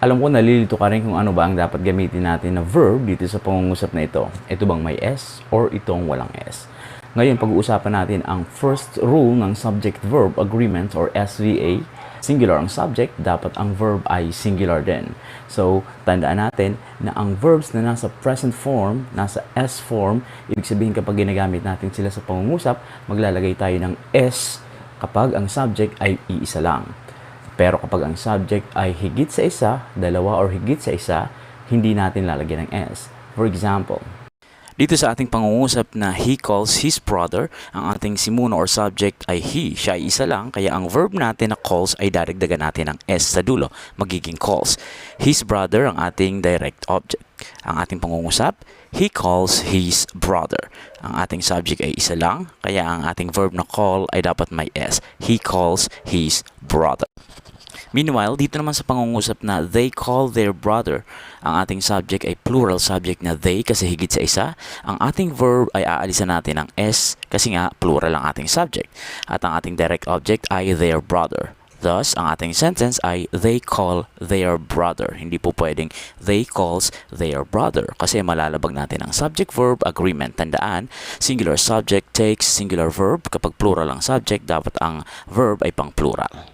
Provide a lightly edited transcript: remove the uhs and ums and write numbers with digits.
Alam ko nalilito ka rin kung ano ba ang dapat gamitin natin na verb dito sa pangungusap na ito. Ito bang may S or itong walang S? Ngayon, pag-uusapan natin ang first rule ng Subject-Verb Agreement or SVA. Singular ang subject, dapat ang verb ay singular din. So, tandaan natin na ang verbs na nasa present form, nasa S form, ibig sabihin kapag ginagamit natin sila sa pangungusap, maglalagay tayo ng S kapag ang subject ay iisa lang. Pero kapag ang subject ay higit sa isa, dalawa or higit sa isa, hindi natin lalagyan ng S. For example, dito sa ating pangungusap na he calls his brother, ang ating simuno or subject ay he. Siya ay isa lang, kaya ang verb natin na calls ay dadagdagan natin ng S sa dulo, magiging calls. His brother ang ating direct object. Ang ating pangungusap, he calls his brother. Ang ating subject ay isa lang, kaya ang ating verb na call ay dapat may S. He calls his brother. Meanwhile, dito naman sa pangungusap na they call their brother, ang ating subject ay plural subject na they kasi higit sa isa. Ang ating verb ay aalisan natin ng S kasi nga plural ang ating subject. At ang ating direct object ay their brother. Thus, ang ating sentence ay they call their brother. Hindi po pwedeng they calls their brother kasi malalabag natin ang subject-verb agreement. Tandaan, singular subject takes singular verb. Kapag plural ang subject, dapat ang verb ay pang plural.